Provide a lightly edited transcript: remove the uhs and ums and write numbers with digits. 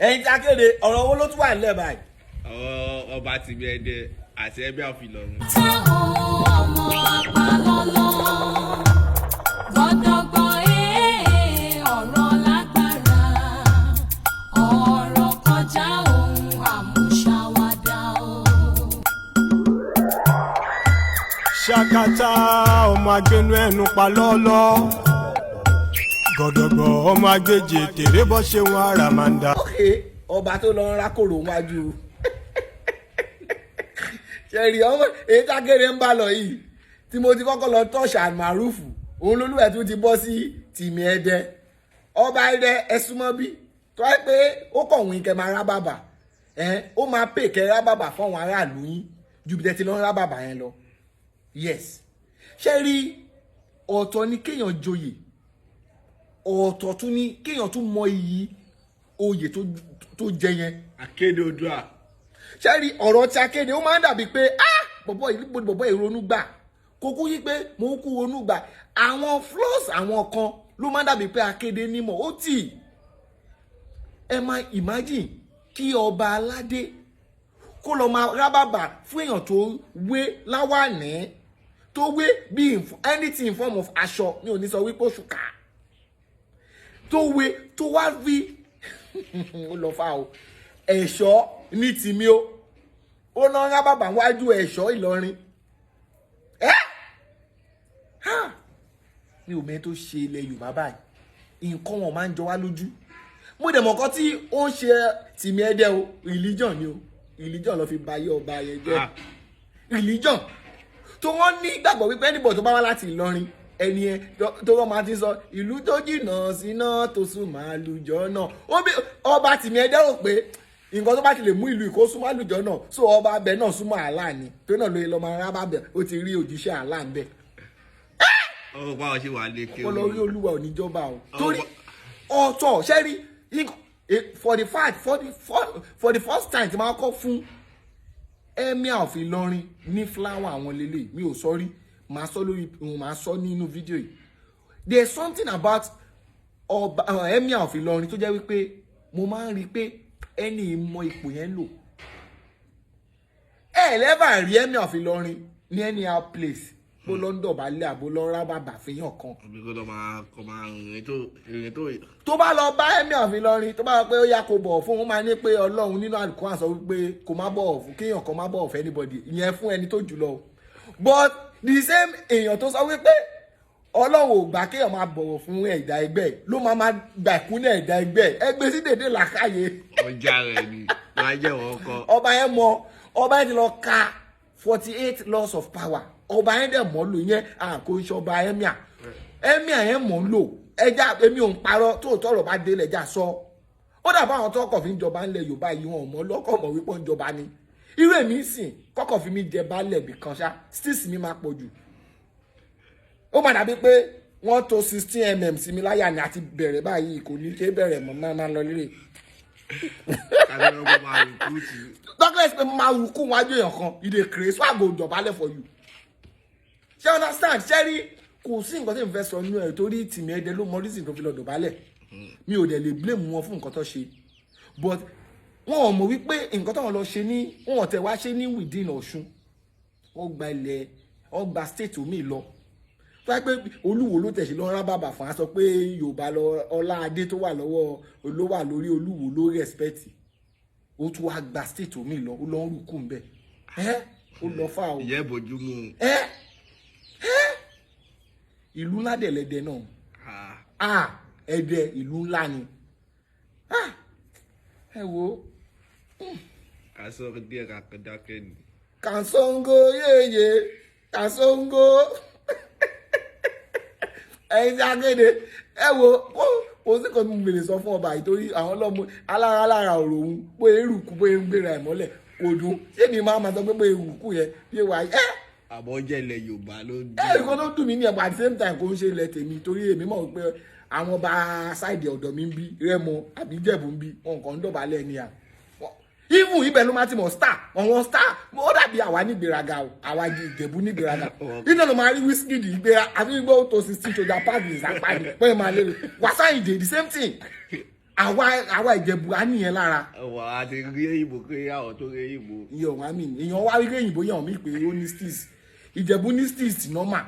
ẹ̀yin tí akéde ọ̀rọ̀ owó ló tún wà nílẹ̀ báyìí. Ọba tìmí ẹdẹ àti ẹbí àfilọrun. ọmọ apalọ́lọ́ gbọ́dọ̀gbọ́ ọ̀rọ̀ lágbára ọ̀rọ̀ kọjá ohun àmúṣàwádà o. ṣàkàtà ọmọ agbẹnu ẹnu pa lọ́lọ́ gọ̀dọ̀gbọ̀ ọmọ agbèjì tèrè bọ́ ṣe wọn ara máa ń da. ọba tó lọ ń rákòrò wájú ṣẹ̀rí ọmọ èyí tágẹ́rẹ́ ń bá lọ yìí tí mo ti kọ́kọ́ lọ tọ́ṣà màrúfù òun lólúwẹ̀ tó ti bọ́ sí tìmí ẹdẹ ọba ẹdẹ ẹsúnmọ́ bí tó wáyé pé ó kọ̀wé kẹ máa rá bàbà ó máa pè kẹ rá bàbà fáwọn aráàlú yín ju bí tẹ ti lọ ń rá bàbà yẹn lọ yes ṣẹ́rí ọ̀tọ̀ ni kéèyàn joyè ọ̀tọ̀ tún ni kéèyàn tún mọ iyì oyè tó jẹ yẹn. Akéde Oòduà. ṣẹ́rí ọ̀rọ̀ tí akéde ó máa ń dàbí pé bọ̀bọ̀ ìrònú gbà kókó yí pé mo kú ronú gbà àwọn flaws àwọn kan ló máa ń dàbí pé akéde nímọ̀ ó tì ẹ máa imagine kí ọba aládé kó lọ máa rábàbà fún èèyàn tó wé láwàní tó wé bí anything in form of aṣọ mi ò ní sọ wípé oṣù ká tó wé tó wá rí ó lọ fà o ẹ̀ṣọ́ ní tìmí ó lọ rá bàbá wájú ẹ̀ṣọ́ Ìlọrin mi ò mẹ́ tó ṣe ilẹ̀ Yorùbá báyìí nǹkan wọn máa ń jọ wá lójú mo dẹ̀ mọ̀ kan tí ó ń ṣe tìmí ẹdẹ o religion ni o religion ló fi ba ayé ọba yẹn jẹ́ religion tó wọ́n ní gbàgbọ́ wípé anybody tó bá wá láti Ìlọrin ẹni ẹ tó wọ́n máa ti sọ ìlú tó jìnnà síná tó sùn máa lùjọ́ náà ọba tìmí ẹdẹ rò pé nǹkan tó bá ti lè mú ìlú ìkó súnmọ́ àlùjọ náà so ọba abẹ náà súnmọ́ àlá ni tó náà lóye lọ́mọ arábà bẹ̀ ó ti rí òjíṣẹ́ àlá ń bẹ̀. ọwọ́ báwọn ṣe wà lékè o. olórí olúwa ò ní jọba o torí ọ̀tọ̀ ṣẹ́rí for the first time tí máa kọ́ fún Emir of Ilorin ní flower àwọn lélẹ̀ mi ò sọ rí màá sọ lórí màá sọ nínú fídíò yìí there is something about Emir of Ilorin tó jẹ́ wípé mo máa ń rí i pé ẹni mọ ipò yẹn lò lẹ́bàá rí Emir of Ilorin ní anyhow place bó lọ ń dọ̀bálẹ̀ àbó lọ rá bàbà fẹ́yàn kan. tó bá lọ bá Emir of Ilorin tó bá lọ pé ó yá kó bọ̀ fún un máa ní pé Ọlọ́run nínú Al-Qur'an sọ wípé kó má bọ̀ fún kéèyàn kan má bọ̀ fún anybody ìyẹn fún ẹni tó jùlọ but the same èèyàn tó sọ wípé Ọlọ́run ò gbà kéèyàn máa bọ̀wọ̀ fún ẹ̀dá ẹgbẹ́ ló máa gbà ìkúnlẹ̀ ẹ̀dá ẹgbẹ́ sí dédé làákàyè. ọjà rẹ ni máa jẹ wọn kọ. ọba yẹn ti lọ ka 48 laws of power ọba yẹn dẹ̀ mọ́ lò yẹn àkóso ọba Emir yẹn mọ́ lò ẹja èmi ò ń parọ́ tó tọrọ bá dé lẹ́jà sọ ó dàbọ̀ àwọn tọkọ̀ fi ń jọba ńlẹ̀ Yorùbá yìí wọn ò mọ́ lọ́kọ̀ mọ̀ wípé ń jọba ni irú èmi sìn kọ́kọ̀ fi mi jẹ baálẹ̀ bì kan ṣá stis mi máa pọ̀ jù ó mà dàbí pé wọ́n tó 16mm sí mi láyà ni àti bẹ̀rẹ̀ báyìí kò ní ṣe bẹ̀rẹ̀ mọ́ máa lọ lílé. Douglas pé máa wù kú wájú èèyàn kan ìdè kéré so àgò ìjọbalẹ̀ for you. ṣé understand ṣé rí kò sí nǹkan tí mo fẹ́ sọ nínú ẹ̀ torí tìmí ẹdẹ ló mọ reason tó fi lọ dọ̀bálẹ̀ mi ò dẹ̀ lè blame wọn fún nǹkan tó ṣe but wọn ò mọ̀ wípé nǹkan tó wọn lọ ṣe ní wọn ò tẹ̀ wá ṣe ní within Ọ̀ṣun wọ́n gba state omi lọ tó yẹ pé Olúwo ló tẹ̀sí lọ́ọ́ rábàbà fún wa sọ pé Yorùbá lọ Ọláadé tó wà lọ́wọ́ olówà lórí Olúwo ló respect ó tún wá gba state omi lọ ó lọ ń rúkú ń bẹ̀ ó lọ fà ó. ìyẹn bójú mu. ìlú ńlá dẹ̀lẹ́dẹ̀ náà Ẹdẹ ìlú ńlá ni ẹ wo. kàṣọ díẹ̀ kàkàdákẹ́ ni. kàṣọ́ngó yéye kàṣọ́ngó ẹ̀yin tí a kéde ẹ wo kò sí kan mo lè sọ fún ọba ìtorí àwọn ọlọ́mọ alára ọ̀rọ̀ òun bó erùkú bó ń gbéra ẹ̀ mọ́lẹ̀ kò dùn ṣé ni máa sọ pé bó erùkú yẹn bí wà á. àbọ̀ jẹ́ ilẹ̀ Yorùbá ló dùn. nǹkan tó dùn mí ní ẹ̀bùn at the same time kò ń ṣe ilẹ̀ tèmi torí èmi mọ̀ pé àwọn ọba ṣáìdì ọ̀dọ̀ mi ń bí Rẹ́mọ àbí Ìjẹ̀bú ń bí wọn kàn ń dọ̀bálẹ̀ ní à. even ibẹ̀ ló máa ti mọ̀ star àwọn star ó dàbí àwa nígbèraga o àwa Ìjẹ̀bú nígbèraga iná ló máa rí Wizkid ìgbéra àbí gbọ́ tó 16 tó Japan ní ìsapá ni pé máa lérò Wasiu the same thing àwa Ìjẹ̀bú á nìyẹn lára. wà á ti rí ìbò pé àwọn tó rí ìbò. Ìyẹn wá mi èèyàn wá rí èyìnbó yẹn mi pé ó ní stis Ìjẹ̀bú ní stis normal